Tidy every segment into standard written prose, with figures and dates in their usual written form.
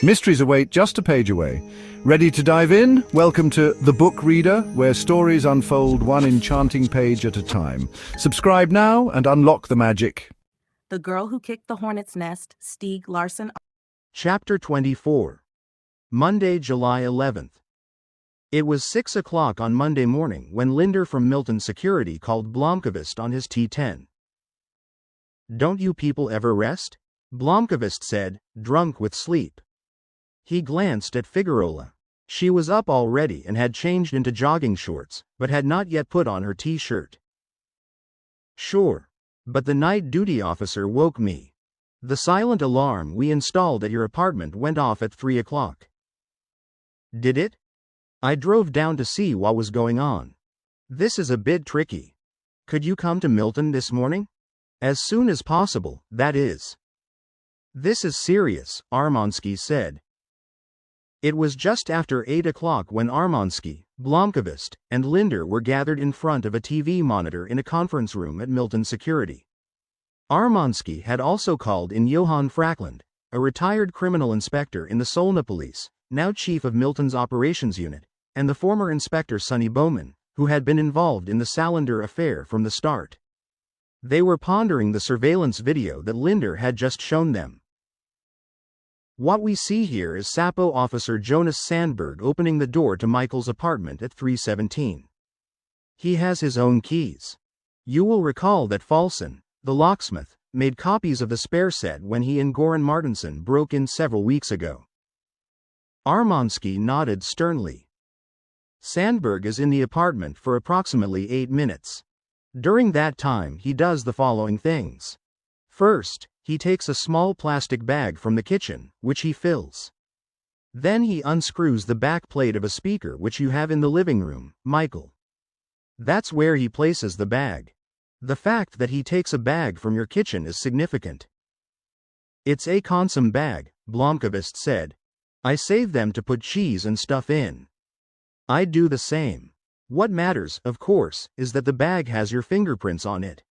Mysteries await just a page away. Ready to dive in? Welcome to The Book Reader, where stories unfold one enchanting page at a time. Subscribe now and unlock the magic. The Girl Who Kicked the Hornet's Nest, Stieg Larsson. Chapter 24. Monday, July 11th. It was 6 o'clock on Monday morning when Linder from Milton Security called Blomkvist on his T10. "Don't you people ever rest?" Blomkvist said, drunk with sleep. He glanced at Figueroa. She was up already and had changed into jogging shorts, but had not yet put on her T-shirt. "Sure. But the night duty officer woke me. The silent alarm we installed at your apartment went off at 3 o'clock. "Did it? I drove down to see what was going on. This is a bit tricky. Could you come to Milton this morning? As soon as possible, that is." "This is serious," Armansky said. It was just after 8 o'clock when Armansky, Blomkvist, and Linder were gathered in front of a TV monitor in a conference room at Milton Security. Armansky had also called in Johan Frackland, a retired criminal inspector in the Solna police, now chief of Milton's operations unit, and the former inspector Sonny Bowman, who had been involved in the Salander affair from the start. They were pondering the surveillance video that Linder had just shown them. "What we see here is Sapo officer Jonas Sandberg opening the door to Michael's apartment at 3:17. He has his own keys. You will recall that Falson, the locksmith, made copies of the spare set when he and Goran Martinsson broke in several weeks ago." Armansky nodded sternly. "Sandberg is in the apartment for approximately 8 minutes. During that time he does the following things. First, he takes a small plastic bag from the kitchen, which he fills. Then he unscrews the back plate of a speaker which you have in the living room, Michael. That's where he places the bag. The fact that he takes a bag from your kitchen is significant." "It's a consom bag," Blomkvist said. "I save them to put cheese and stuff in. I do the same. What matters, of course, is that the bag has your fingerprints on it."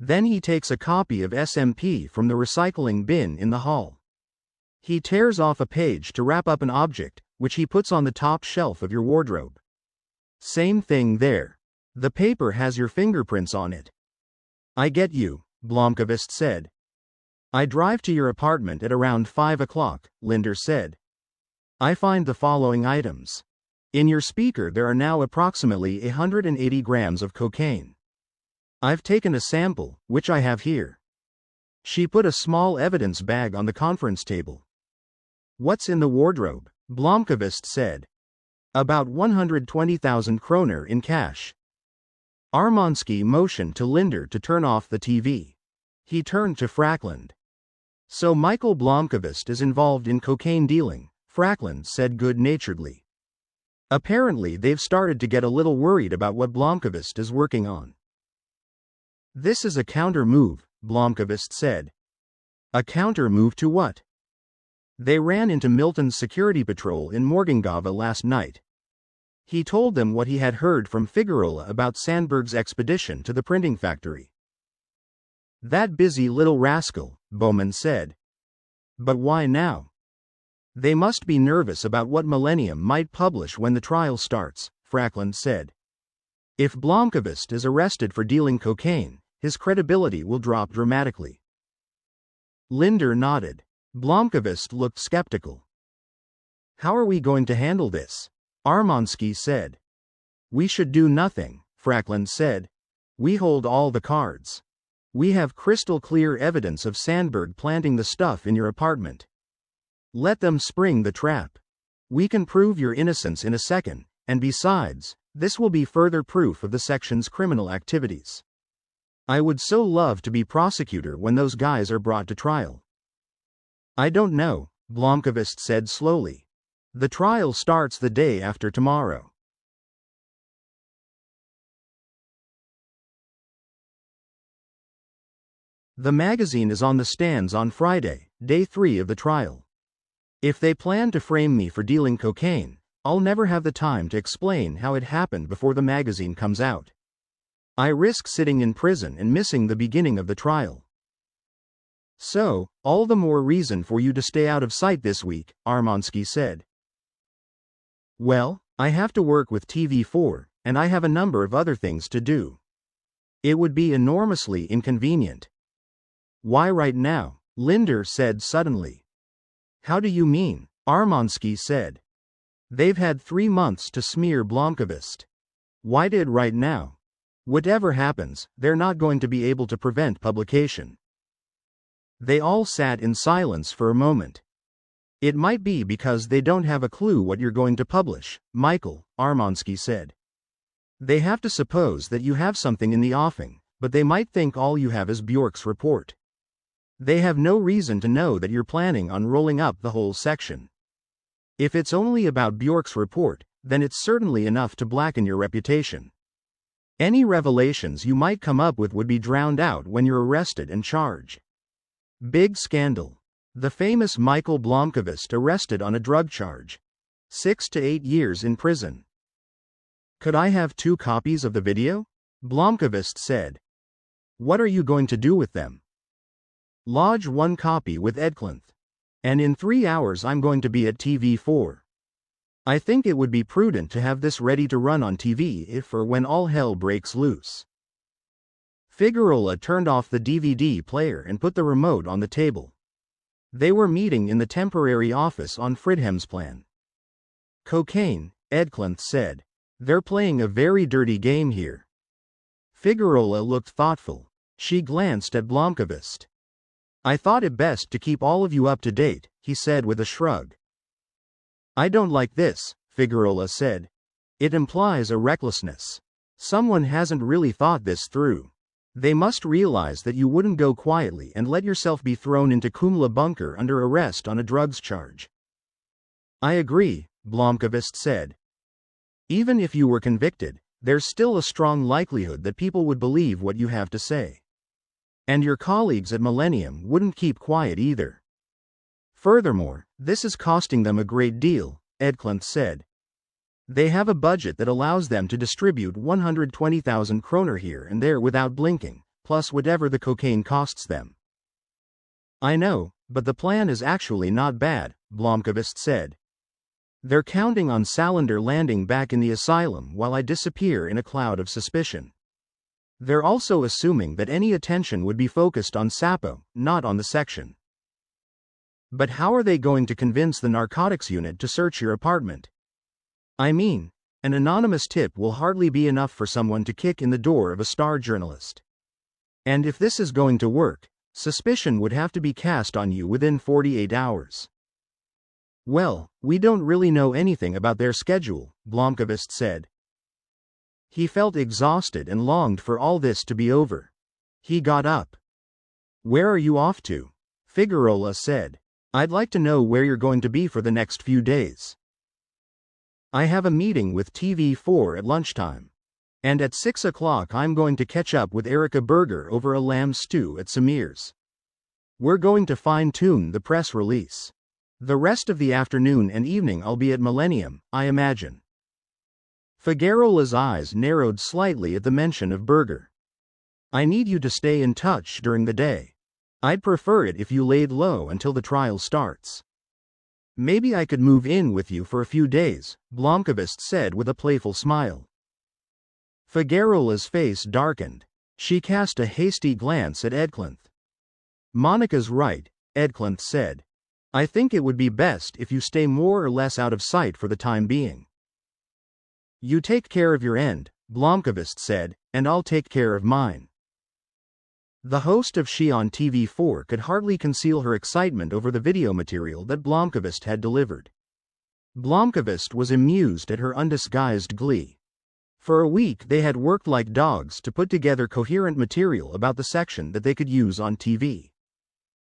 Then he takes a copy of SMP from the recycling bin in the hall. He tears off a page to wrap up an object, which he puts on the top shelf of your wardrobe. Same thing there. The paper has your fingerprints on it. "I get you," Blomkvist said. "I drive to your apartment at around 5 o'clock, Linder said. "I find the following items. In your speaker there are now approximately 180 grams of cocaine. I've taken a sample, which I have here." She put a small evidence bag on the conference table. "What's in the wardrobe?" Blomkvist said. "About 120,000 kroner in cash." Armansky motioned to Linder to turn off the TV. He turned to Frackland. "So Michael Blomkvist is involved in cocaine dealing," Frackland said good-naturedly. "Apparently they've started to get a little worried about what Blomkvist is working on." "This is a counter-move," Blomkvist said. "A counter-move to what?" "They ran into Milton's security patrol in Morgongava last night. He told them what he had heard from Figueroa about Sandberg's expedition to the printing factory." "That busy little rascal," Bowman said. "But why now?" "They must be nervous about what Millennium might publish when the trial starts," Frackland said. "If Blomkvist is arrested for dealing cocaine, his credibility will drop dramatically." Linder nodded. Blomkvist looked skeptical. "How are we going to handle this?" Armansky said. "We should do nothing," Frackland said. "We hold all the cards. We have crystal clear evidence of Sandberg planting the stuff in your apartment. Let them spring the trap. We can prove your innocence in a second, and besides, this will be further proof of the section's criminal activities. I would so love to be prosecutor when those guys are brought to trial." "I don't know," Blomkvist said slowly. "The trial starts the day after tomorrow." The magazine is on the stands on Friday, day 3 of the trial. If they plan to frame me for dealing cocaine, I'll never have the time to explain how it happened before the magazine comes out. I risk sitting in prison and missing the beginning of the trial. So, all the more reason for you to stay out of sight this week, Armansky said. Well, I have to work with TV4, and I have a number of other things to do. It would be enormously inconvenient. Why right now? Linder said suddenly. How do you mean? Armansky said. They've had 3 months to smear Blomkvist. Why did right now? Whatever happens, they're not going to be able to prevent publication. They all sat in silence for a moment. It might be because they don't have a clue what you're going to publish, Michael, Armansky said. They have to suppose that you have something in the offing, but they might think all you have is Bjork's report. They have no reason to know that you're planning on rolling up the whole section. If it's only about Bjork's report, then it's certainly enough to blacken your reputation. Any revelations you might come up with would be drowned out when you're arrested and charged. Big scandal. The famous Michael Blomkvist arrested on a drug charge. 6 to 8 years in prison. Could I have 2 copies of the video? Blomkvist said. What are you going to do with them? Lodge 1 copy with Edclinth. And in 3 hours I'm going to be at TV4. I think it would be prudent to have this ready to run on TV if or when all hell breaks loose. Figueroa turned off the DVD player and put the remote on the table. They were meeting in the temporary office on Fridhemsplan. Cocaine, Edclinth said. They're playing a very dirty game here. Figueroa looked thoughtful. She glanced at Blomkvist. I thought it best to keep all of you up to date, he said with a shrug. I don't like this, Figueroa said. It implies a recklessness. Someone hasn't really thought this through. They must realize that you wouldn't go quietly and let yourself be thrown into Kumla bunker under arrest on a drugs charge. I agree, Blomkvist said. Even if you were convicted, there's still a strong likelihood that people would believe what you have to say. And your colleagues at Millennium wouldn't keep quiet either. Furthermore, this is costing them a great deal, Edclinth said. They have a budget that allows them to distribute 120,000 kroner here and there without blinking, plus whatever the cocaine costs them. I know, but the plan is actually not bad, Blomkvist said. They're counting on Salander landing back in the asylum while I disappear in a cloud of suspicion. They're also assuming that any attention would be focused on Sapo, not on the section. But how are they going to convince the narcotics unit to search your apartment? I mean, an anonymous tip will hardly be enough for someone to kick in the door of a star journalist. And if this is going to work, suspicion would have to be cast on you within 48 hours. Well, we don't really know anything about their schedule, Blomkvist said. He felt exhausted and longed for all this to be over. He got up. Where are you off to? Figueroa said. I'd like to know where you're going to be for the next few days. I have a meeting with TV4 at lunchtime. And at 6 o'clock I'm going to catch up with Erica Berger over a lamb stew at Samir's. We're going to fine-tune the press release. The rest of the afternoon and evening I'll be at Millennium, I imagine. Figueroa's eyes narrowed slightly at the mention of Berger. I need you to stay in touch during the day. I'd prefer it if you laid low until the trial starts. Maybe I could move in with you for a few days, Blomkvist said with a playful smile. Figueroa's face darkened. She cast a hasty glance at Edclinth. Monica's right, Edclinth said. I think it would be best if you stay more or less out of sight for the time being. You take care of your end, Blomkvist said, and I'll take care of mine. The host of She on TV4 could hardly conceal her excitement over the video material that Blomkvist had delivered. Blomkvist was amused at her undisguised glee. For a week they had worked like dogs to put together coherent material about the section that they could use on TV.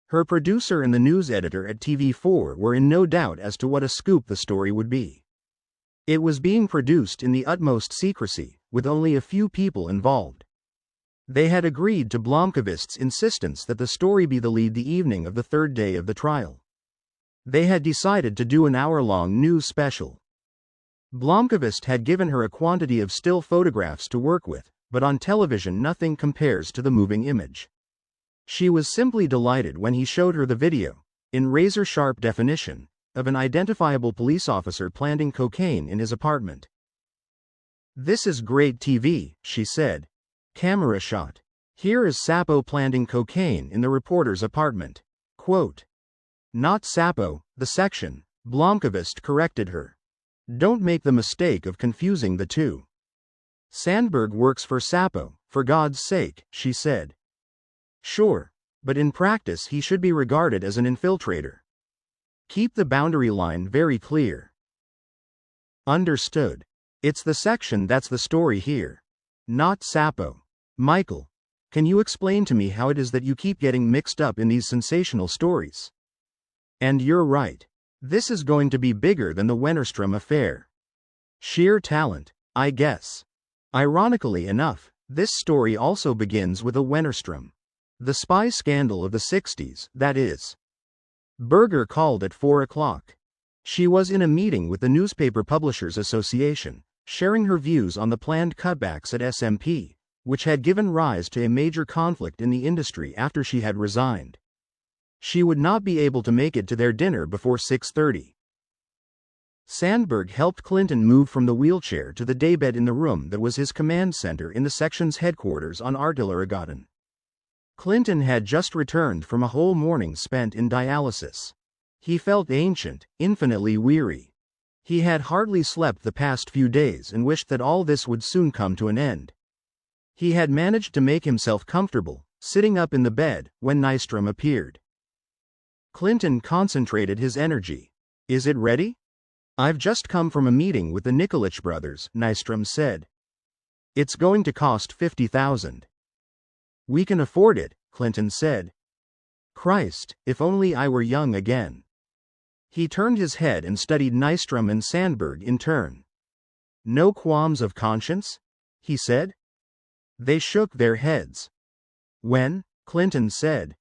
Her producer and the news editor at TV4 were in no doubt as to what a scoop the story would be. It was being produced in the utmost secrecy, with only a few people involved. They had agreed to Blomkvist's insistence that the story be the lead the evening of the third day of the trial. They had decided to do an hour-long news special. Blomkvist had given her a quantity of still photographs to work with, but on television nothing compares to the moving image. She was simply delighted when he showed her the video, in razor-sharp definition, of an identifiable police officer planting cocaine in his apartment. "This is great TV," she said. Camera shot. "Here is Sapo planting cocaine in the reporter's apartment." Quote. "Not Sapo, the section," Blomkvist corrected her. "Don't make the mistake of confusing the two. Sandberg works for Sapo, for God's sake," she said. "Sure, but in practice he should be regarded as an infiltrator. Keep the boundary line very clear." "Understood. It's the section that's the story here. Not Sapo. Michael, can you explain to me how it is that you keep getting mixed up in these sensational stories? And you're right. This is going to be bigger than the Wennerstrom affair. Sheer talent, I guess. Ironically enough, this story also begins with a Wennerstrom. The spy scandal of the 60s, that is." Berger called at 4 o'clock. She was in a meeting with the Newspaper Publishers Association, sharing her views on the planned cutbacks at SMP, which had given rise to a major conflict in the industry after she had resigned. She would not be able to make it to their dinner before 6:30. Sandberg helped Clinton move from the wheelchair to the daybed in the room that was his command center in the section's headquarters on Artillerigatan. Clinton had just returned from a whole morning spent in dialysis. He felt ancient, infinitely weary. He had hardly slept the past few days and wished that all this would soon come to an end. He had managed to make himself comfortable, sitting up in the bed, when Nystrom appeared. Clinton concentrated his energy. "Is it ready?" "I've just come from a meeting with the Nikolic brothers," Nystrom said. "It's going to cost $50,000. "We can afford it," Clinton said. "Christ, if only I were young again." He turned his head and studied Nystrom and Sandberg in turn. "No qualms of conscience?" he said. They shook their heads. "When?" Clinton said.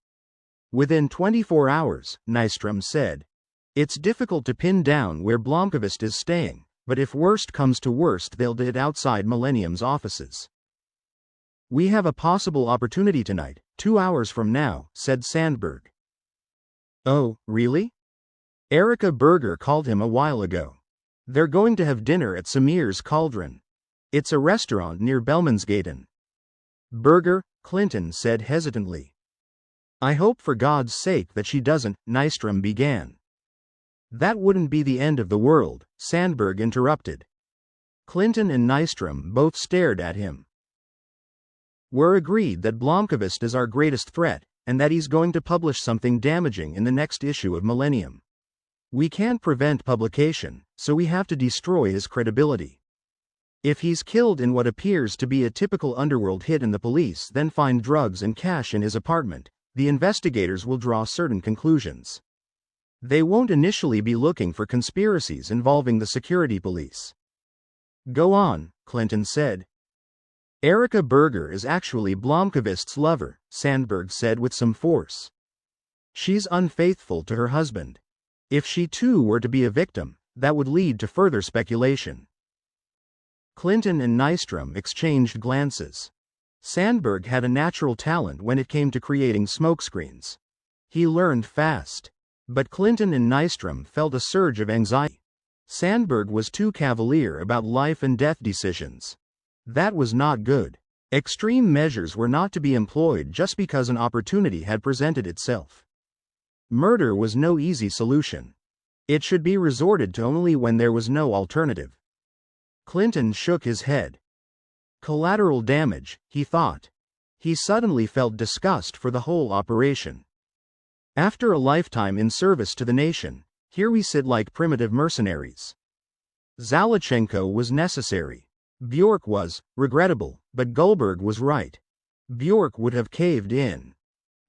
"Within 24 hours, Nystrom said. "It's difficult to pin down where Blomkvist is staying, but if worst comes to worst they'll do it outside Millennium's offices." "We have a possible opportunity tonight, 2 hours from now," said Sandberg. "Oh, really?" Erica Berger called him a while ago. "They're going to have dinner at Samir's Cauldron. It's a restaurant near Bellmansgaten." "Berger," Clinton said hesitantly. "I hope for God's sake that she doesn't," Nystrom began. "That wouldn't be the end of the world," Sandberg interrupted. Clinton and Nystrom both stared at him. "We're agreed that Blomkvist is our greatest threat, and that he's going to publish something damaging in the next issue of Millennium. We can't prevent publication, so we have to destroy his credibility. If he's killed in what appears to be a typical underworld hit and the police then find drugs and cash in his apartment, the investigators will draw certain conclusions. They won't initially be looking for conspiracies involving the security police." "Go on," Clinton said. "Erica Berger is actually Blomkvist's lover," Sandberg said with some force. "She's unfaithful to her husband. If she too were to be a victim, that would lead to further speculation." Clinton and Nystrom exchanged glances. Sandberg had a natural talent when it came to creating smokescreens. He learned fast. But Clinton and Nystrom felt a surge of anxiety. Sandberg was too cavalier about life and death decisions. That was not good. Extreme measures were not to be employed just because an opportunity had presented itself. Murder was no easy solution. It should be resorted to only when there was no alternative. Clinton shook his head. Collateral damage, he thought. He suddenly felt disgust for the whole operation. After a lifetime in service to the nation, here we sit like primitive mercenaries. Zalachenko was necessary. Bjork was, regrettable, but Goldberg was right. Bjork would have caved in.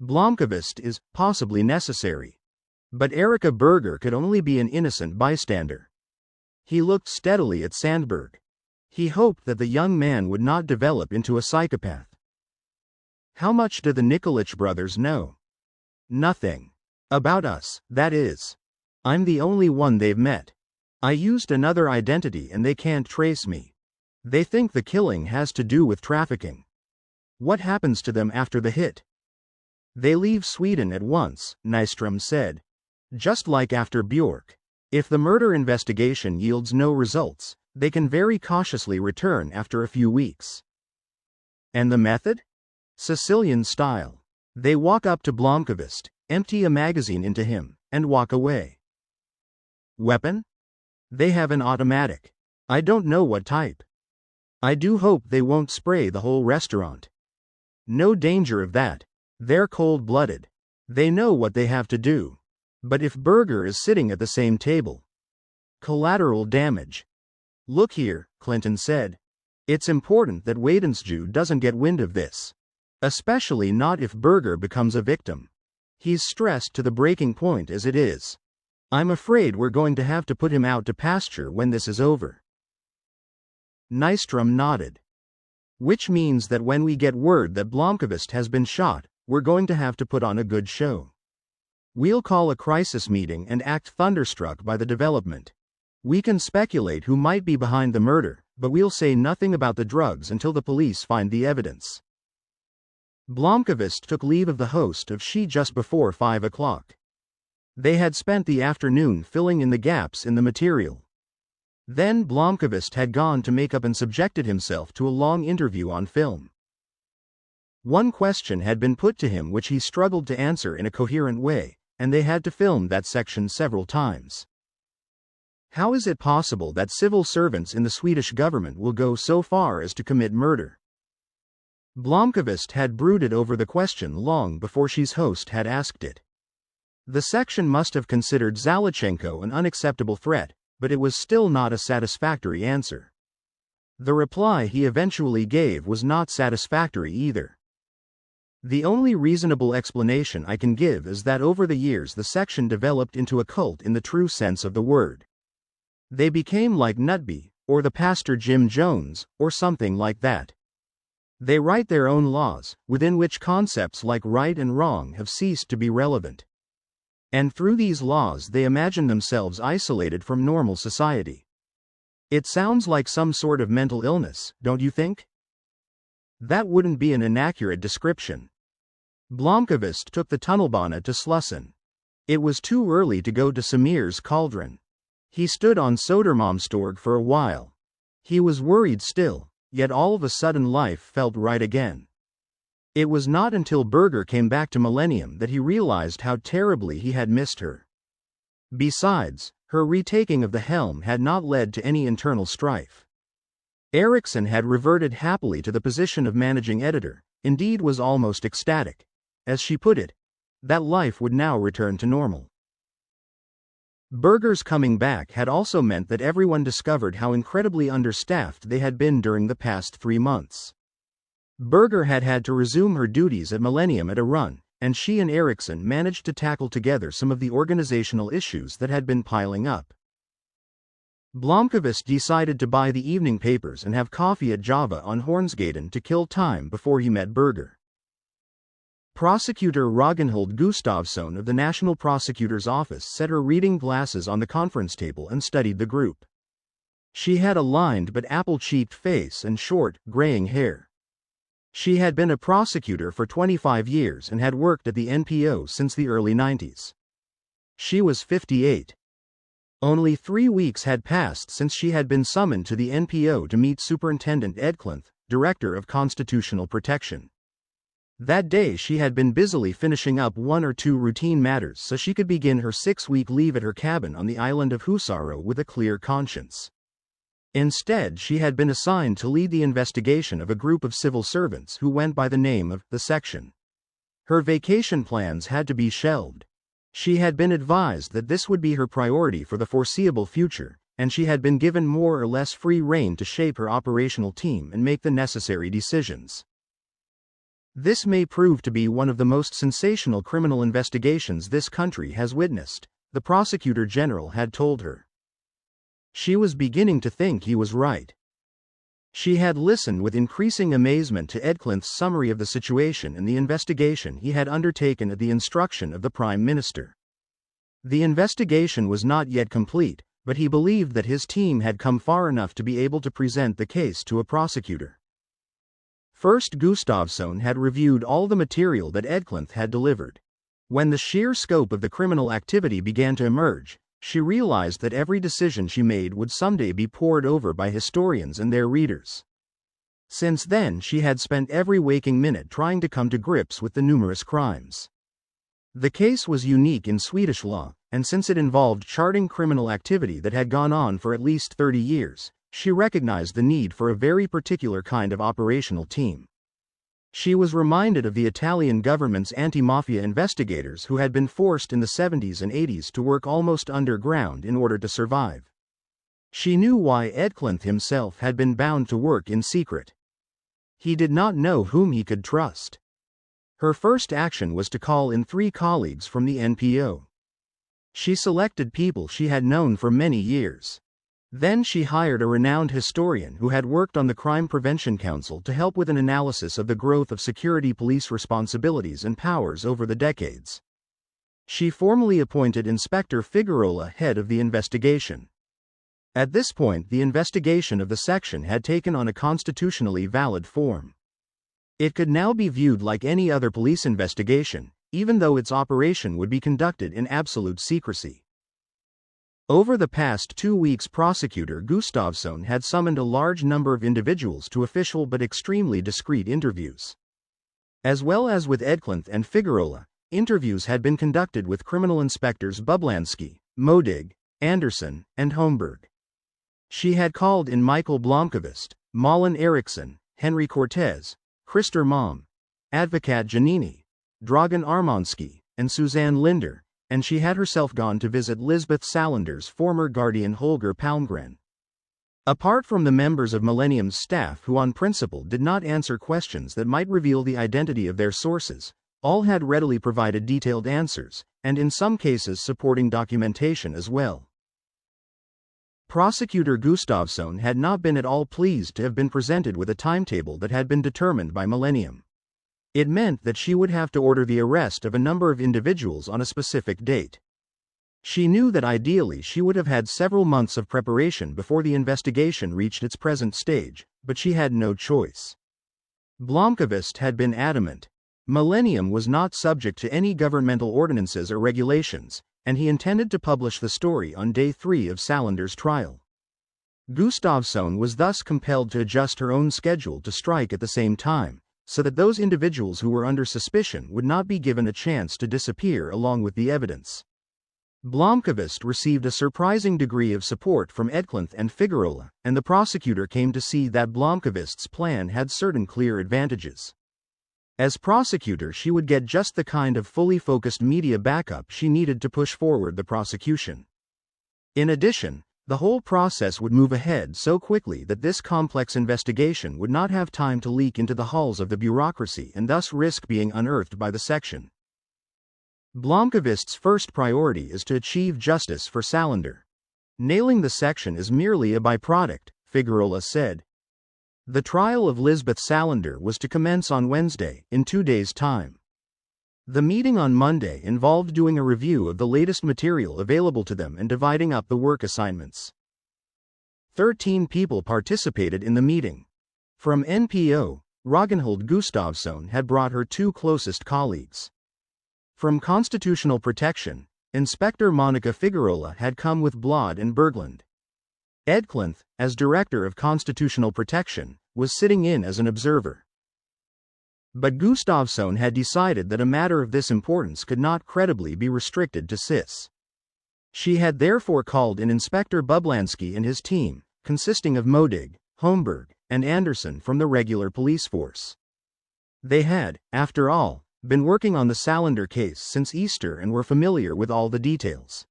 Blomkvist is, possibly necessary. But Erica Berger could only be an innocent bystander. He looked steadily at Sandberg. He hoped that the young man would not develop into a psychopath. "How much do the Nikolic brothers know?" "Nothing. About us, that is. I'm the only one they've met. I used another identity and they can't trace me. They think the killing has to do with trafficking. What happens to them after the hit?" They leave Sweden at once, Nystrom said. Just like after Björk. If the murder investigation yields no results, they can very cautiously return after a few weeks. And the method? Sicilian style. They walk up to Blomkvist, empty a magazine into him, and walk away. Weapon? They have an automatic. I don't know what type. I do hope they won't spray the whole restaurant. No danger of that. They're cold-blooded. They know what they have to do. But if Berger is sitting at the same table. Collateral damage. Look here, Clinton said. It's important that Wadensjö doesn't get wind of this. Especially not if Berger becomes a victim. He's stressed to the breaking point as it is. I'm afraid we're going to have to put him out to pasture when this is over. Nystrom nodded. Which means that when we get word that Blomkvist has been shot, we're going to have to put on a good show. We'll call a crisis meeting and act thunderstruck by the development. We can speculate who might be behind the murder, but we'll say nothing about the drugs until the police find the evidence. Blomkvist took leave of the host of She just before 5 o'clock. They had spent the afternoon filling in the gaps in the material. Then Blomkvist had gone to makeup and subjected himself to a long interview on film. One question had been put to him which he struggled to answer in a coherent way, and they had to film that section several times. How is it possible that civil servants in the Swedish government will go so far as to commit murder? Blomkvist had brooded over the question long before She's host had asked it. The section must have considered Zalachenko an unacceptable threat, but it was still not a satisfactory answer. The reply he eventually gave was not satisfactory either. The only reasonable explanation I can give is that over the years the section developed into a cult in the true sense of the word. They became like Nutby, or the pastor Jim Jones, or something like that. They write their own laws, within which concepts like right and wrong have ceased to be relevant. And through these laws they imagine themselves isolated from normal society. It sounds like some sort of mental illness, don't you think? That wouldn't be an inaccurate description. Blomkvist took the tunnelbana to Slussen. It was too early to go to Samir's cauldron. He stood on Södermalmstorg for a while. He was worried still, yet all of a sudden life felt right again. It was not until Berger came back to Millennium that he realized how terribly he had missed her. Besides, her retaking of the helm had not led to any internal strife. Eriksson had reverted happily to the position of managing editor, indeed was almost ecstatic. As she put it, that life would now return to normal. Berger's coming back had also meant that everyone discovered how incredibly understaffed they had been during the past 3 months. Berger had had to resume her duties at Millennium at a run, and she and Eriksson managed to tackle together some of the organizational issues that had been piling up. Blomkvist decided to buy the evening papers and have coffee at Java on Hornsgaden to kill time before he met Berger. Prosecutor Ragnhild Gustafsson of the National Prosecutor's Office set her reading glasses on the conference table and studied the group. She had a lined but apple-cheeked face and short, graying hair. She had been a prosecutor for 25 years and had worked at the NPO since the early 90s. She was 58. Only 3 weeks had passed since she had been summoned to the NPO to meet Superintendent Edklinth, Director of Constitutional Protection. That day she had been busily finishing up 1 or 2 routine matters so she could begin her 6-week leave at her cabin on the island of Husaro with a clear conscience. Instead, she had been assigned to lead the investigation of a group of civil servants who went by the name of the Section. Her vacation plans had to be shelved. She had been advised that this would be her priority for the foreseeable future, and she had been given more or less free rein to shape her operational team and make the necessary decisions. This may prove to be one of the most sensational criminal investigations this country has witnessed, the Prosecutor General had told her. She was beginning to think he was right. She had listened with increasing amazement to Edklinth's summary of the situation and the investigation he had undertaken at the instruction of the Prime Minister. The investigation was not yet complete, but he believed that his team had come far enough to be able to present the case to a prosecutor. First, Gustafsson had reviewed all the material that Edclinth had delivered. When the sheer scope of the criminal activity began to emerge, she realized that every decision she made would someday be pored over by historians and their readers. Since then, she had spent every waking minute trying to come to grips with the numerous crimes. The case was unique in Swedish law, and since it involved charting criminal activity that had gone on for at least 30 years, she recognized the need for a very particular kind of operational team. She was reminded of the Italian government's anti-mafia investigators who had been forced in the 70s and 80s to work almost underground in order to survive. She knew why Edclinth himself had been bound to work in secret. He did not know whom he could trust. Her first action was to call in 3 colleagues from the NPO. She selected people she had known for many years. Then she hired a renowned historian who had worked on the Crime Prevention Council to help with an analysis of the growth of security police responsibilities and powers over the decades. She formally appointed Inspector Figueroa head of the investigation. At this point, the investigation of the section had taken on a constitutionally valid form. It could now be viewed like any other police investigation, even though its operation would be conducted in absolute secrecy. Over the past 2 weeks, prosecutor Gustafsson had summoned a large number of individuals to official but extremely discreet interviews. As well as with Edclinth and Figueroa, interviews had been conducted with criminal inspectors Bublansky, Modig, Andersson, and Holmberg. She had called in Michael Blomqvist, Malin Eriksson, Henry Cortez, Christer Malm, Advocat Janini, Dragan Armansky, and Suzanne Linder, and she had herself gone to visit Lisbeth Salander's former guardian Holger Palmgren. Apart from the members of Millennium's staff who on principle did not answer questions that might reveal the identity of their sources, all had readily provided detailed answers, and in some cases supporting documentation as well. Prosecutor Gustafsson had not been at all pleased to have been presented with a timetable that had been determined by Millennium. It meant that she would have to order the arrest of a number of individuals on a specific date. She knew that ideally she would have had several months of preparation before the investigation reached its present stage, but she had no choice. Blomqvist had been adamant. Millennium was not subject to any governmental ordinances or regulations, and he intended to publish the story on day 3 of Salander's trial. Gustafsson was thus compelled to adjust her own schedule to strike at the same time, so that those individuals who were under suspicion would not be given a chance to disappear along with the evidence. Blomqvist received a surprising degree of support from Edclinth and Figueroa, and the prosecutor came to see that Blomqvist's plan had certain clear advantages. As prosecutor, she would get just the kind of fully focused media backup she needed to push forward the prosecution. In addition, the whole process would move ahead so quickly that this complex investigation would not have time to leak into the halls of the bureaucracy and thus risk being unearthed by the section. Blomqvist's first priority is to achieve justice for Salander. Nailing the section is merely a byproduct, Figueroa said. The trial of Lisbeth Salander was to commence on Wednesday, in 2 days' time. The meeting on Monday involved doing a review of the latest material available to them and dividing up the work assignments. 13 people participated in the meeting. From NPO, Ragnhild Gustafsson had brought her 2 closest colleagues. From Constitutional Protection, Inspector Monica Figueroa had come with Blad and Berglund. Edclinth, as Director of Constitutional Protection, was sitting in as an observer. But Gustafsson had decided that a matter of this importance could not credibly be restricted to CIS. She had therefore called in Inspector Bublansky and his team, consisting of Modig, Holmberg, and Andersson from the regular police force. They had, after all, been working on the Salander case since Easter and were familiar with all the details.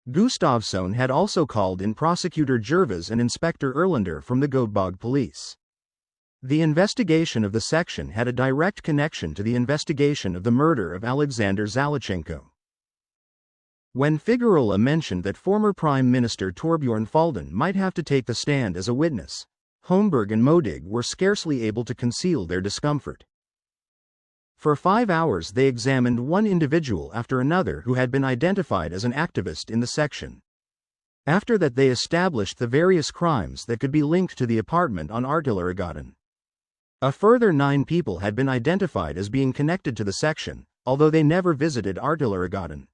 Gustafsson had also called in Prosecutor Jervis and Inspector Erlander from the Göteborg police. The investigation of the section had a direct connection to the investigation of the murder of Alexander Zalachenko. When Figueroa mentioned that former Prime Minister Torbjörn Fälldin might have to take the stand as a witness, Holmberg and Modig were scarcely able to conceal their discomfort. For 5 hours they examined one individual after another who had been identified as an activist in the section. After that they established the various crimes that could be linked to the apartment on Artilleregatan. A further 9 people had been identified as being connected to the section, although they never visited Artillerygaten.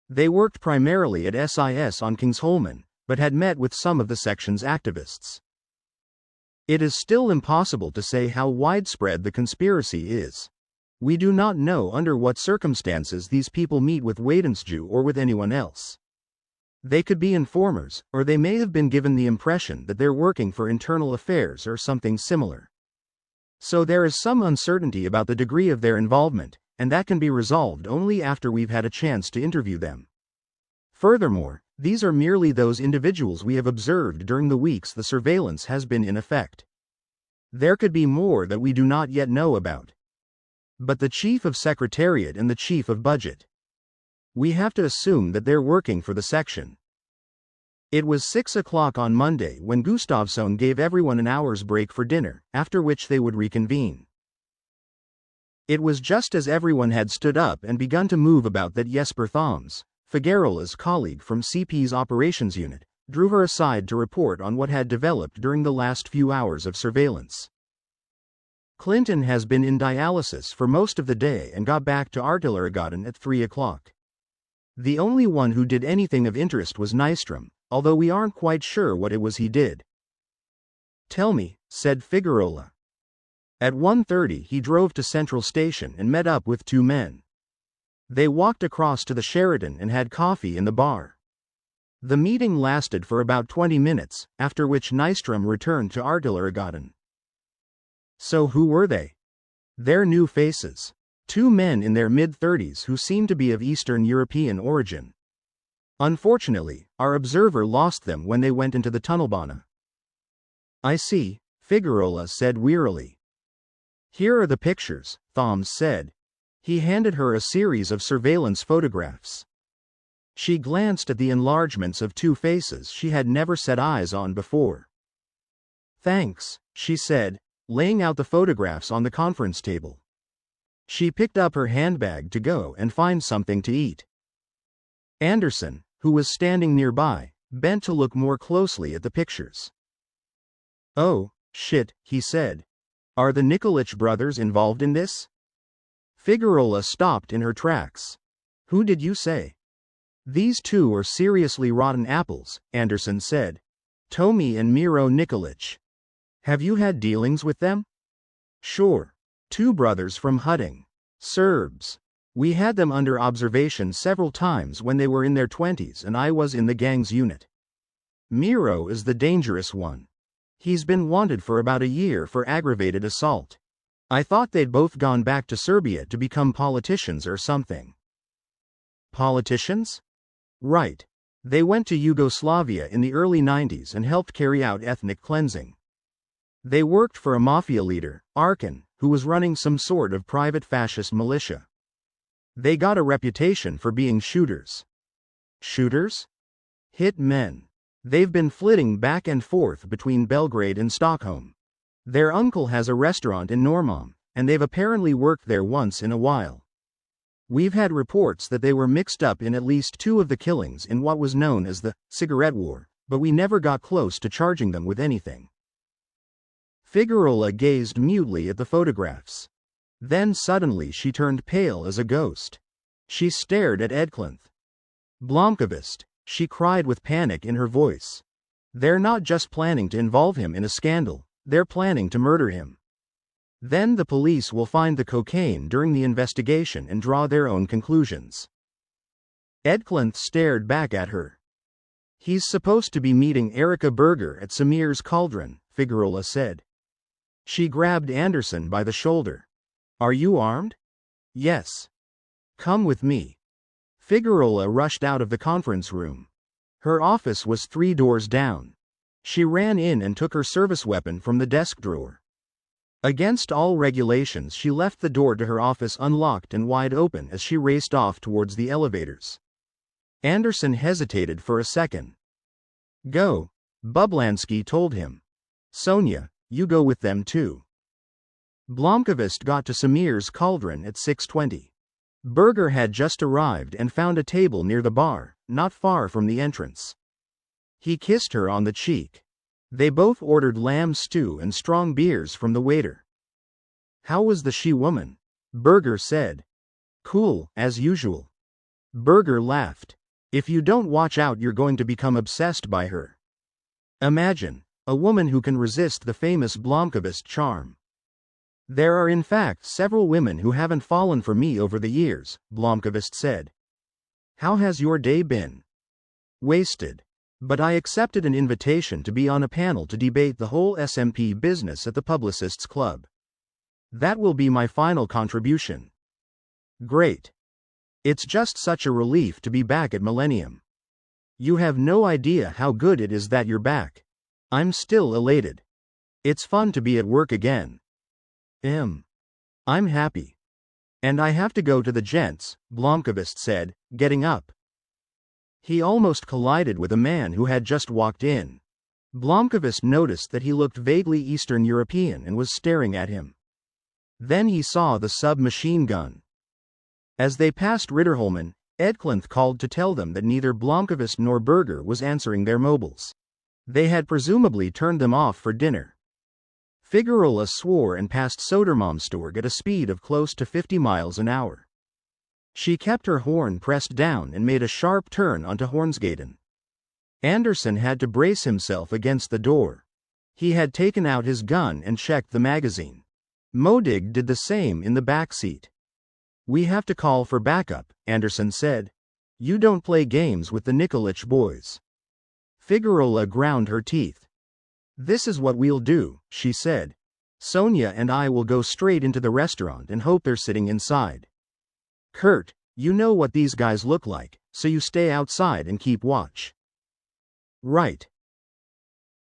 They worked primarily at SIS on Kingsholmen, but had met with some of the section's activists. It is still impossible to say how widespread the conspiracy is. We do not know under what circumstances these people meet with Wadensju or with anyone else. They could be informers, or they may have been given the impression that they're working for internal affairs or something similar. So there is some uncertainty about the degree of their involvement, and that can be resolved only after we've had a chance to interview them. Furthermore, these are merely those individuals we have observed during the weeks the surveillance has been in effect. There could be more that we do not yet know about. But the Chief of Secretariat and the Chief of Budget. We have to assume that they're working for the section. It was 6 o'clock on Monday when Gustafsson gave everyone an hour's break for dinner, after which they would reconvene. It was just as everyone had stood up and begun to move about that Jesper Thoms, Figuerola's colleague from CP's operations unit, drew her aside to report on what had developed during the last few hours of surveillance. Clinton has been in dialysis for most of the day and got back to Artillerygaten at 3 o'clock. The only one who did anything of interest was Nystrom, although we aren't quite sure what it was he did. Tell me, said Figuerola. At 1:30 he drove to Central Station and met up with 2 men. They walked across to the Sheraton and had coffee in the bar. The meeting lasted for about 20 minutes, after which Nystrom returned to Artillerygaten. So who were they? They're new faces. 2 men in their mid-30s who seem to be of Eastern European origin. Unfortunately, our observer lost them when they went into the tunnelbana. I see, Figuerola said wearily. Here are the pictures, Thoms said. He handed her a series of surveillance photographs. She glanced at the enlargements of 2 faces she had never set eyes on before. Thanks, she said, laying out the photographs on the conference table. She picked up her handbag to go and find something to eat. Anderson, who was standing nearby, bent to look more closely at the pictures. Oh, shit, he said. Are the Nikolic brothers involved in this? Figuerola stopped in her tracks. Who did you say? These 2 are seriously rotten apples, Anderson said. Tomi and Miro Nikolic. Have you had dealings with them? Sure. 2 brothers from Hudding. Serbs. We had them under observation several times when they were in their 20s and I was in the gang's unit. Miro is the dangerous one. He's been wanted for about a year for aggravated assault. I thought they'd both gone back to Serbia to become politicians or something. Politicians? Right. They went to Yugoslavia in the early 90s and helped carry out ethnic cleansing. They worked for a mafia leader, Arkin, who was running some sort of private fascist militia. They got a reputation for being shooters. Shooters? Hitmen. They've been flitting back and forth between Belgrade and Stockholm. Their uncle has a restaurant in Norrmalm, and they've apparently worked there once in a while. We've had reports that they were mixed up in at least 2 of the killings in what was known as the Cigarette War, but we never got close to charging them with anything. Figuerola gazed mutely at the photographs. Then suddenly she turned pale as a ghost. She stared at Edclinth. Blomkvist, she cried with panic in her voice. They're not just planning to involve him in a scandal, they're planning to murder him. Then the police will find the cocaine during the investigation and draw their own conclusions. Edclinth stared back at her. He's supposed to be meeting Erika Berger at Samir's Cauldron, Figuerola said. She grabbed Anderson by the shoulder. Are you armed? Yes. Come with me. Figuerola rushed out of the conference room. Her office was 3 doors down. She ran in and took her service weapon from the desk drawer. Against all regulations, she left the door to her office unlocked and wide open as she raced off towards the elevators. Anderson hesitated for a second. Go, Bublansky told him. Sonia, you go with them too. Blomkvist got to Samir's Cauldron at 6:20. Berger had just arrived and found a table near the bar, not far from the entrance. He kissed her on the cheek. They both ordered lamb stew and strong beers from the waiter. How was the she-woman? Berger said. Cool, as usual. Berger laughed. If you don't watch out, you're going to become obsessed by her. Imagine, a woman who can resist the famous Blomkvist charm. There are in fact several women who haven't fallen for me over the years, Blomkvist said. How has your day been? Wasted. But I accepted an invitation to be on a panel to debate the whole SMP business at the Publicists Club. That will be my final contribution. Great. It's just such a relief to be back at Millennium. You have no idea how good it is that you're back. I'm still elated. It's fun to be at work again. I'm happy. And I have to go to the gents, Blomkvist said, getting up. He almost collided with a man who had just walked in. Blomkvist noticed that he looked vaguely Eastern European and was staring at him. Then he saw the submachine gun. As they passed Ritterholmen, Edklinth called to tell them that neither Blomkvist nor Berger was answering their mobiles. They had presumably turned them off for dinner. Figueroa swore and passed Sodermalmstorg at a speed of close to 50 miles an hour. She kept her horn pressed down and made a sharp turn onto Hornsgaden. Anderson had to brace himself against the door. He had taken out his gun and checked the magazine. Modig did the same in the back seat. We have to call for backup, Anderson said. You don't play games with the Nikolic boys. Figueroa ground her teeth. This is what we'll do, she said. Sonia and I will go straight into the restaurant and hope they're sitting inside. Kurt, you know what these guys look like, so you stay outside and keep watch. Right.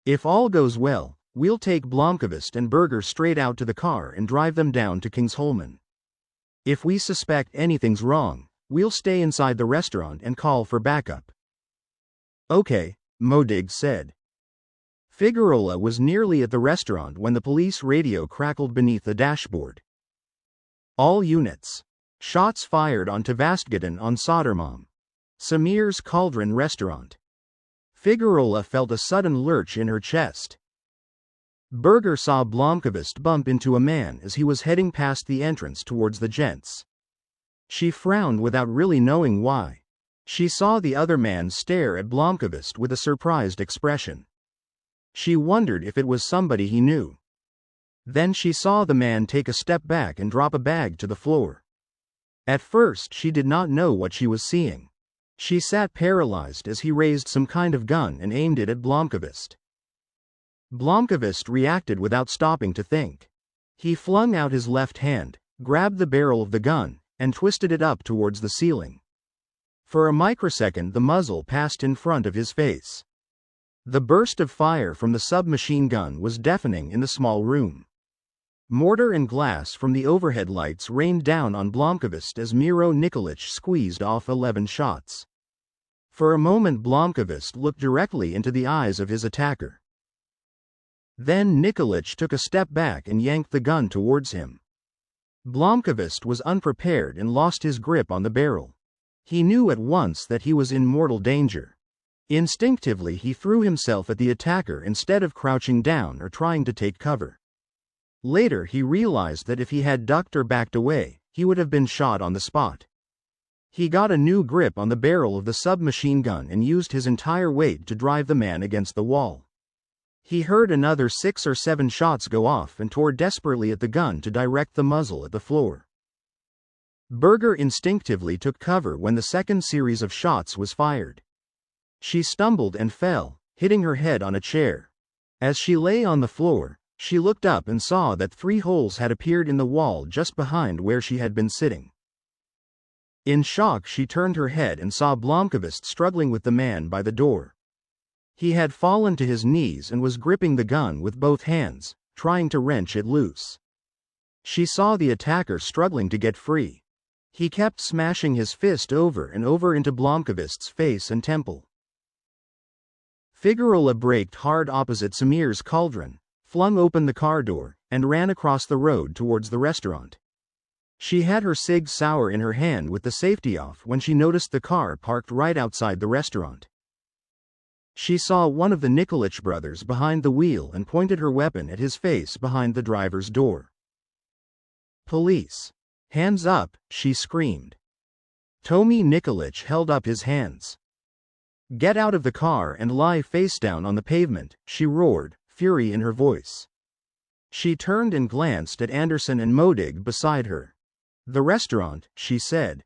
If all goes well, we'll take Blomkvist and Berger straight out to the car and drive them down to Kingsholmen. If we suspect anything's wrong, we'll stay inside the restaurant and call for backup. Okay, Modig said. Figueroa was nearly at the restaurant when the police radio crackled beneath the dashboard. All units. Shots fired on Tvastgaden on Sodermalm. Samir's Cauldron Restaurant. Figueroa felt a sudden lurch in her chest. Berger saw Blomkvist bump into a man as he was heading past the entrance towards the gents. She frowned without really knowing why. She saw the other man stare at Blomkvist with a surprised expression. She wondered if it was somebody he knew. Then she saw the man take a step back and drop a bag to the floor. At first she did not know what she was seeing. She sat paralyzed as he raised some kind of gun and aimed it at Blomkvist. Blomkvist reacted without stopping to think. He flung out his left hand, grabbed the barrel of the gun, and twisted it up towards the ceiling. For a microsecond the muzzle passed in front of his face. The burst of fire from the submachine gun was deafening in the small room. Mortar and glass from the overhead lights rained down on Blomkvist as Miro Nikolic squeezed off 11 shots. For a moment Blomkvist looked directly into the eyes of his attacker. Then Nikolic took a step back and yanked the gun towards him. Blomkvist was unprepared and lost his grip on the barrel. He knew at once that he was in mortal danger. Instinctively he threw himself at the attacker instead of crouching down or trying to take cover. Later he realized that if he had ducked or backed away, he would have been shot on the spot. He got a new grip on the barrel of the submachine gun and used his entire weight to drive the man against the wall. He heard another 6 or 7 shots go off and tore desperately at the gun to direct the muzzle at the floor. Berger instinctively took cover when the second series of shots was fired. She stumbled and fell, hitting her head on a chair. As she lay on the floor, she looked up and saw that 3 holes had appeared in the wall just behind where she had been sitting. In shock she turned her head and saw Blomkvist struggling with the man by the door. He had fallen to his knees and was gripping the gun with both hands, trying to wrench it loose. She saw the attacker struggling to get free. He kept smashing his fist over and over into Blomkvist's face and temple. Figueroa braked hard opposite Samir's Cauldron, flung open the car door, and ran across the road towards the restaurant. She had her Sig Sauer in her hand with the safety off when she noticed the car parked right outside the restaurant. She saw one of the Nikolic brothers behind the wheel and pointed her weapon at his face behind the driver's door. Police. Hands up, she screamed. Tomi Nikolic held up his hands. Get out of the car and lie face down on the pavement, she roared, fury in her voice. She turned and glanced at Anderson and Modig beside her. The restaurant, she said.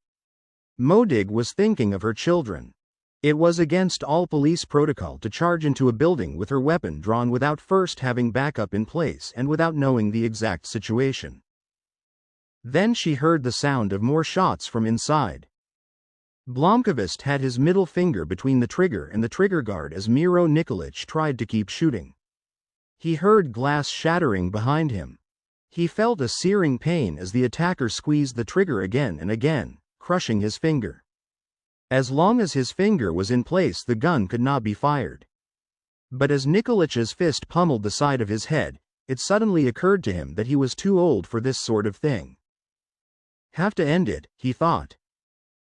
Modig was thinking of her children. It was against all police protocol to charge into a building with her weapon drawn without first having backup in place and without knowing the exact situation. Then she heard the sound of more shots from inside. Blomkvist had his middle finger between the trigger and the trigger guard as Miro Nikolic tried to keep shooting. He heard glass shattering behind him. He felt a searing pain as the attacker squeezed the trigger again and again, crushing his finger. As long as his finger was in place, the gun could not be fired. But as Nikolic's fist pummeled the side of his head, it suddenly occurred to him that he was too old for this sort of thing. Have to end it, he thought.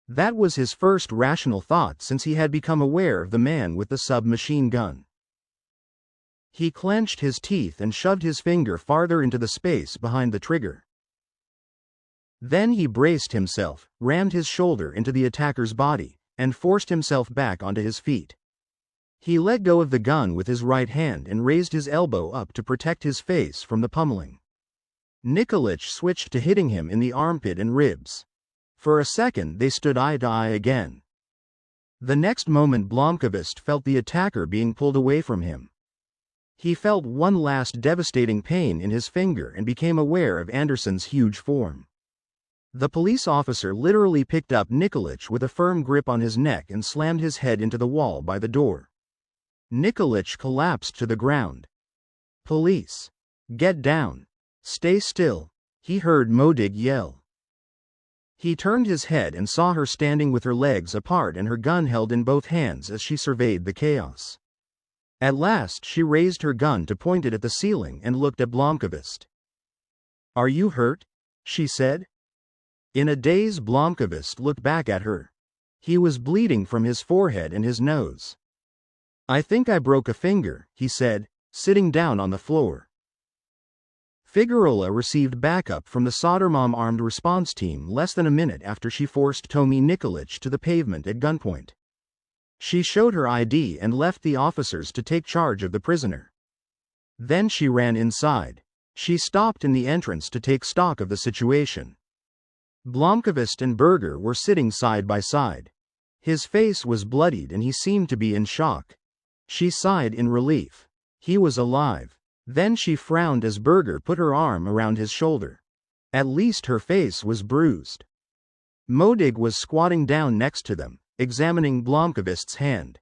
That was his first rational thought since he had become aware of the man with the submachine gun. He clenched his teeth and shoved his finger farther into the space behind the trigger. Then he braced himself, rammed his shoulder into the attacker's body, and forced himself back onto his feet. He let go of the gun with his right hand and raised his elbow up to protect his face from the pummeling. Nikolic switched to hitting him in the armpit and ribs. For a second they stood eye to eye again. The next moment Blomkvist felt the attacker being pulled away from him. He felt one last devastating pain in his finger and became aware of Anderson's huge form. The police officer literally picked up Nikolic with a firm grip on his neck and slammed his head into the wall by the door. Nikolic collapsed to the ground. Police. Get down. Stay still, he heard Modig yell. He turned his head and saw her standing with her legs apart and her gun held in both hands as she surveyed the chaos. At last she raised her gun to point it at the ceiling and looked at Blomkvist. Are you hurt? She said. In a daze Blomkvist looked back at her. He was bleeding from his forehead and his nose. I think I broke a finger, he said, sitting down on the floor. Figueroa received backup from the Sodermalm armed response team less than a minute after she forced Tomi Nikolic to the pavement at gunpoint. She showed her ID and left the officers to take charge of the prisoner. Then she ran inside. She stopped in the entrance to take stock of the situation. Blomkvist and Berger were sitting side by side. His face was bloodied and he seemed to be in shock. She sighed in relief. He was alive. Then she frowned as Berger put her arm around his shoulder. At least her face was bruised. Modig was squatting down next to them, examining Blomkvist's hand.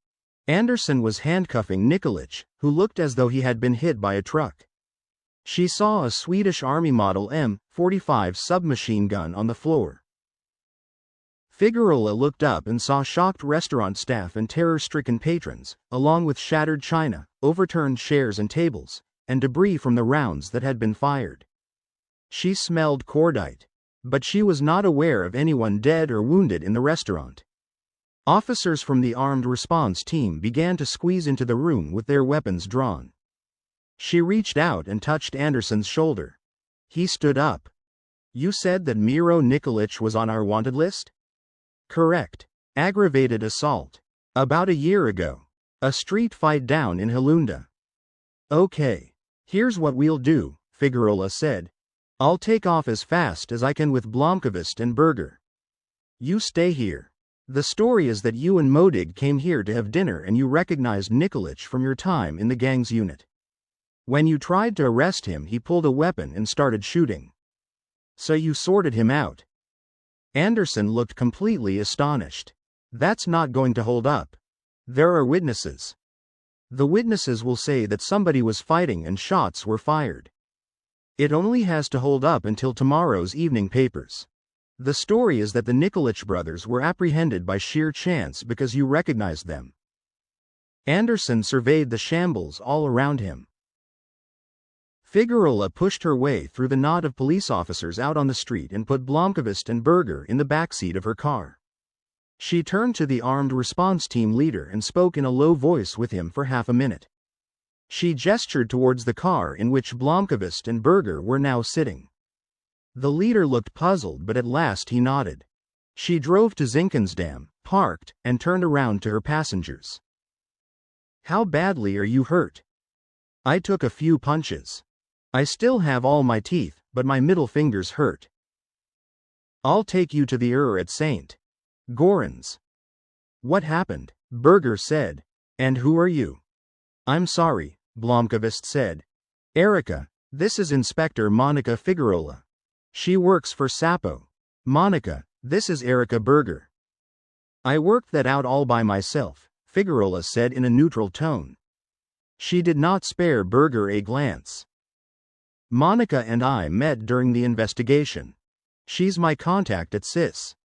Anderson was handcuffing Nikolic, who looked as though he had been hit by a truck. She saw a Swedish Army Model M45 submachine gun on the floor. Figueroa looked up and saw shocked restaurant staff and terror-stricken patrons, along with shattered china, overturned chairs and tables, and debris from the rounds that had been fired. She smelled cordite, but she was not aware of anyone dead or wounded in the restaurant. Officers from the armed response team began to squeeze into the room with their weapons drawn. She reached out and touched Anderson's shoulder. He stood up. You said that Miro Nikolic was on our wanted list? Correct. Aggravated assault. About a year ago. A street fight down in Halunda. Okay. Here's what we'll do, Figueroa said. I'll take off as fast as I can with Blomkvist and Berger. You stay here. The story is that you and Modig came here to have dinner and you recognized Nikolic from your time in the gang's unit. When you tried to arrest him, he pulled a weapon and started shooting. So you sorted him out. Anderson looked completely astonished. That's not going to hold up. There are witnesses. The witnesses will say that somebody was fighting and shots were fired. It only has to hold up until tomorrow's evening papers. The story is that the Nikolic brothers were apprehended by sheer chance because you recognized them. Anderson surveyed the shambles all around him. Figueroa pushed her way through the knot of police officers out on the street and put Blomkvist and Berger in the backseat of her car. She turned to the armed response team leader and spoke in a low voice with him for half a minute. She gestured towards the car in which Blomkvist and Berger were now sitting. The leader looked puzzled, but at last he nodded. She drove to Zinkensdamm, parked, and turned around to her passengers. "How badly are you hurt?" "I took a few punches. I still have all my teeth, but my middle fingers hurt." "I'll take you to the at St. Goran's." "What happened?" Berger said. "And who are you?" "I'm sorry," Blomkvist said. "Erica, this is Inspector Monica Figueroa. She works for Sapo. Monica, this is Erica Berger." "I worked that out all by myself," Figueroa said in a neutral tone. She did not spare Berger a glance. "Monica and I met during the investigation. She's my contact at SIS."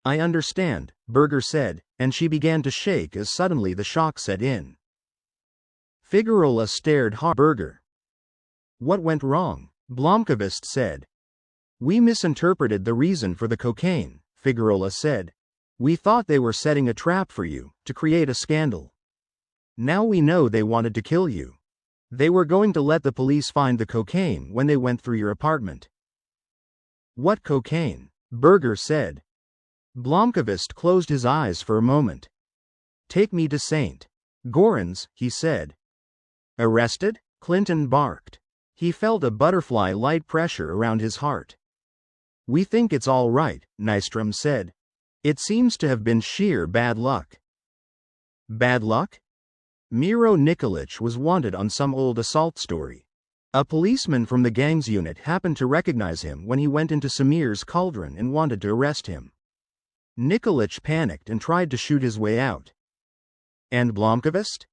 "I understand," Berger said, and she began to shake as suddenly the shock set in. Figueroa stared hard at Berger. "What went wrong?" Blomkvist said. "We misinterpreted the reason for the cocaine," Figueroa said. "We thought they were setting a trap for you, to create a scandal. Now we know they wanted to kill you. They were going to let the police find the cocaine when they went through your apartment." "What cocaine?" Berger said. Blomkvist closed his eyes for a moment. "Take me to St. Goran's," he said. "Arrested?" Clinton barked. He felt a butterfly-like pressure around his heart. "We think it's all right," Nystrom said. "It seems to have been sheer bad luck." "Bad luck?" Miro Nikolic was wanted on some old assault story. A policeman from the gangs unit happened to recognize him when he went into Samir's cauldron and wanted to arrest him. Nikolic panicked and tried to shoot his way out. "And Blomkvist?"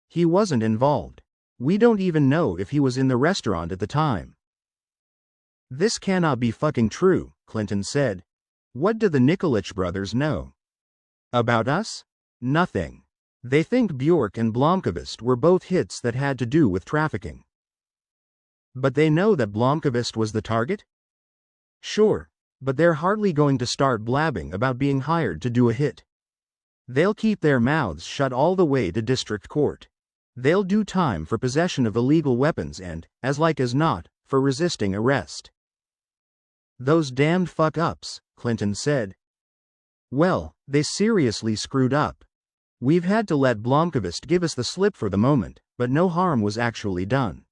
"He wasn't involved. We don't even know if he was in the restaurant at the time." "This cannot be fucking true," Clinton said. "What do the Nikolic brothers know?" "About us? Nothing. They think Bjork and Blomkvist were both hits that had to do with trafficking." "But they know that Blomkvist was the target?" "Sure, but they're hardly going to start blabbing about being hired to do a hit. They'll keep their mouths shut all the way to district court. They'll do time for possession of illegal weapons and, as like as not, for resisting arrest." "Those damned fuck-ups," Clinton said. "Well, they seriously screwed up. We've had to let Blomkvist give us the slip for the moment, but no harm was actually done."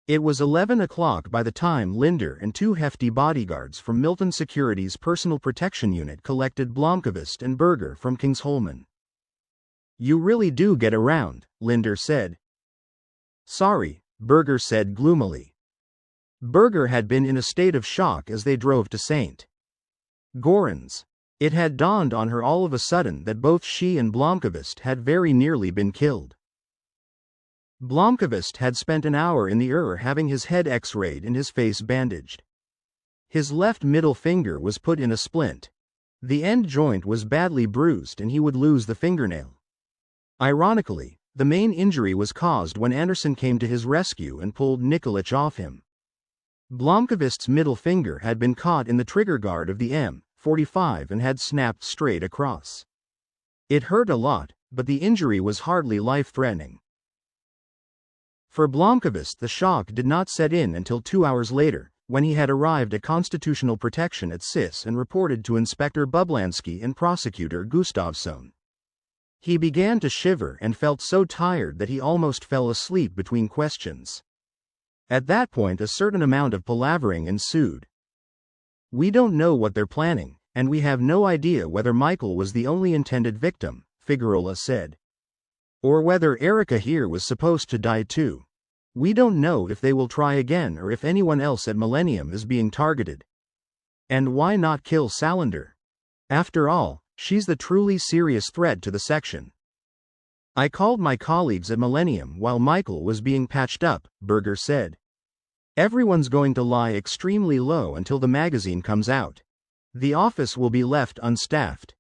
It was 11 o'clock by the time Linder and two hefty bodyguards from Milton Security's Personal Protection Unit collected Blomkvist and Berger from Kingsholmen. "You really do get around," Linder said. "Sorry," Berger said gloomily. Berger had been in a state of shock as they drove to St. Goran's. It had dawned on her all of a sudden that both she and Blomkvist had very nearly been killed. Blomkvist had spent an hour in the having his head x-rayed and his face bandaged. His left middle finger was put in a splint. The end joint was badly bruised and he would lose the fingernail. Ironically, the main injury was caused when Anderson came to his rescue and pulled Nikolic off him. Blomkvist's middle finger had been caught in the trigger guard of the M45 and had snapped straight across. It hurt a lot, but the injury was hardly life-threatening. For Blomkvist, the shock did not set in until 2 hours later, when he had arrived at Constitutional Protection at SIS and reported to Inspector Bublansky and Prosecutor Gustafsson. He began to shiver and felt so tired that he almost fell asleep between questions. At that point, a certain amount of palavering ensued. "We don't know what they're planning, and we have no idea whether Michael was the only intended victim," Figueroa said. "Or whether Erica here was supposed to die too. We don't know if they will try again or if anyone else at Millennium is being targeted. And why not kill Salander? After all, she's the truly serious threat to the section." "I called my colleagues at Millennium while Michael was being patched up," Berger said. "Everyone's going to lie extremely low until the magazine comes out. The office will be left unstaffed."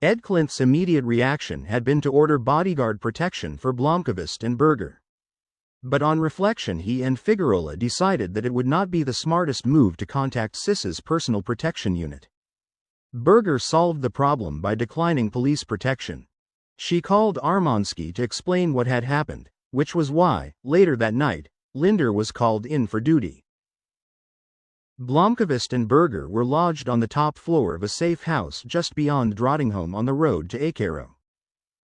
Ed Clint's immediate reaction had been to order bodyguard protection for Blomkvist and Berger. But on reflection, he and Figueroa decided that it would not be the smartest move to contact SIS's Personal Protection Unit. Berger solved the problem by declining police protection. She called Armansky to explain what had happened, which was why, later that night, Linder was called in for duty. Blomqvist and Berger were lodged on the top floor of a safe house just beyond Drottningholm on the road to Akero.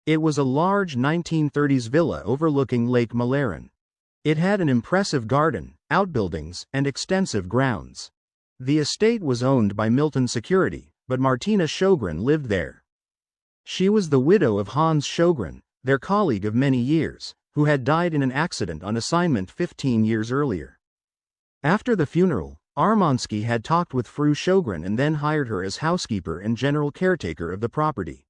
It was a large 1930s villa overlooking Lake Mälaren. It had an impressive garden, outbuildings, and extensive grounds. The estate was owned by Milton Security, but Martina Sjögren lived there. She was the widow of Hans Sjögren, their colleague of many years, who had died in an accident on assignment 15 years earlier. After the funeral, Armansky had talked with Fru Sjögren and then hired her as housekeeper and general caretaker of the property.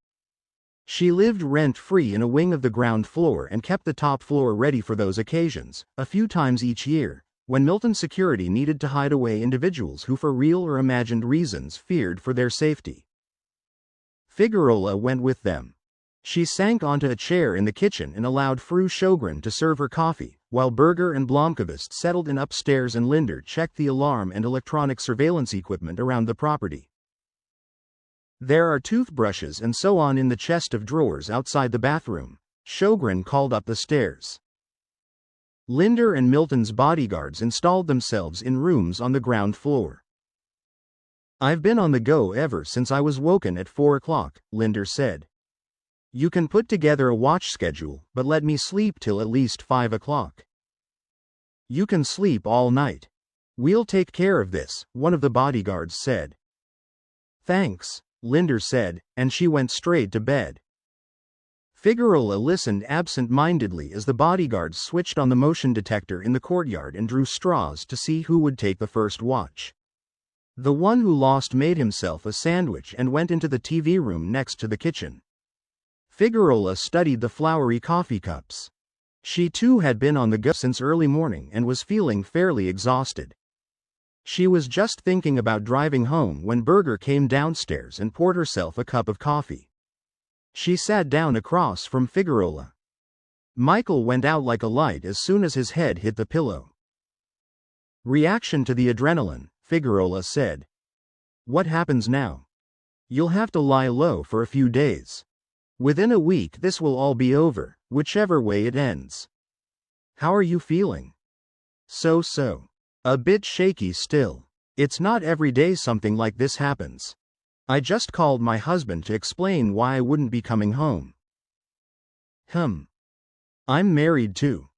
She lived rent-free in a wing of the ground floor and kept the top floor ready for those occasions, a few times each year, when Milton Security needed to hide away individuals who for real or imagined reasons feared for their safety. Figueroa went with them. She sank onto a chair in the kitchen and allowed Fru Sjögren to serve her coffee, while Berger and Blomqvist settled in upstairs and Linder checked the alarm and electronic surveillance equipment around the property. "There are toothbrushes and so on in the chest of drawers outside the bathroom," Sjögren called up the stairs. Linder and Milton's bodyguards installed themselves in rooms on the ground floor. "I've been on the go ever since I was woken at 4 o'clock, Linder said. "You can put together a watch schedule, but let me sleep till at least 5 o'clock. "You can sleep all night. We'll take care of this," one of the bodyguards said. "Thanks," Linder said, and she went straight to bed. Figueroa listened absent-mindedly as the bodyguards switched on the motion detector in the courtyard and drew straws to see who would take the first watch. The one who lost made himself a sandwich and went into the TV room next to the kitchen. Figueroa studied the flowery coffee cups. She too had been on the go since early morning and was feeling fairly exhausted. She was just thinking about driving home when Berger came downstairs and poured herself a cup of coffee. She sat down across from Figueroa. Michael went out like a light as soon as his head hit the pillow. "Reaction to the adrenaline," Figueroa said. "What happens now? You'll have to lie low for a few days. Within a week this will all be over, whichever way it ends. How are you feeling?" "So. A bit shaky still. It's not every day something like this happens. I just called my husband to explain why I wouldn't be coming home." "I'm married too."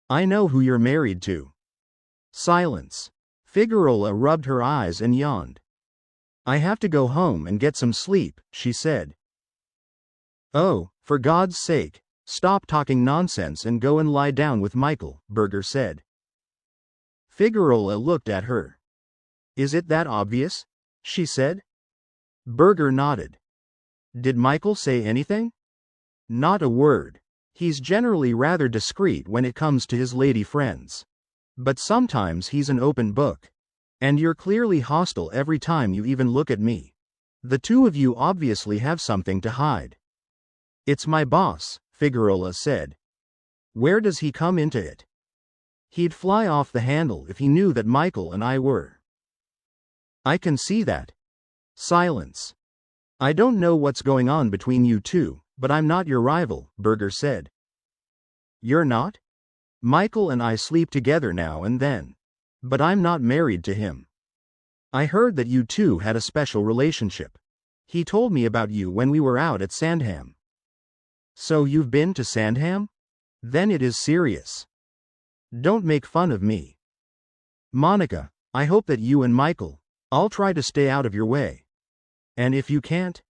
"I know who you're married to." Silence. Figueroa rubbed her eyes and yawned. "I have to go home and get some sleep," she said. "Oh, for God's sake, stop talking nonsense and go and lie down with Michael," Berger said. Figueroa looked at her. "Is it that obvious?" she said. Berger nodded. "Did Michael say anything?" "Not a word. He's generally rather discreet when it comes to his lady friends. But sometimes he's an open book. And you're clearly hostile every time you even look at me. The two of you obviously have something to hide." "It's my boss," Figueroa said. "Where does he come into it? He'd fly off the handle if he knew that Michael and I were." "I can see that." Silence. "I don't know what's going on between you two, but I'm not your rival," Berger said. "You're not?" "Michael and I sleep together now and then. But I'm not married to him. I heard that you two had a special relationship. He told me about you when we were out at Sandham." "So you've been to Sandham? Then it is serious. Don't make fun of me. Monica, I hope that you and Michael, I'll try to stay out of your way. And if you can't?"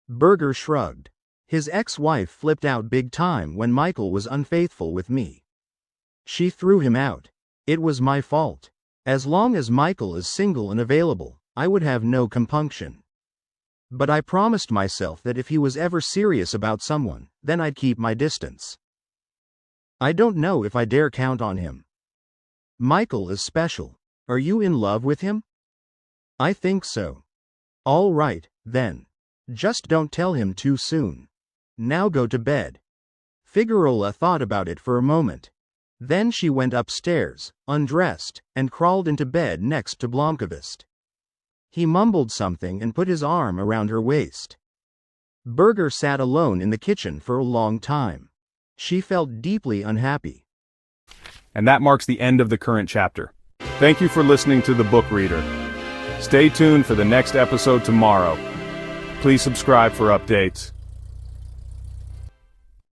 Berger shrugged. "His ex-wife flipped out big time when Michael was unfaithful with me. She threw him out. It was my fault. As long as Michael is single and available, I would have no compunction. But I promised myself that if he was ever serious about someone, then I'd keep my distance. I don't know if I dare count on him. Michael is special. Are you in love with him?" "I think so." "All right, then. Just don't tell him too soon. Now go to bed." Figueroa thought about it for a moment. Then she went upstairs, undressed, and crawled into bed next to Blomqvist. He mumbled something and put his arm around her waist. Berger sat alone in the kitchen for a long time. She felt deeply unhappy. And that marks the end of the current chapter. Thank you for listening to The Book Reader. Stay tuned for the next episode tomorrow. Please subscribe for updates.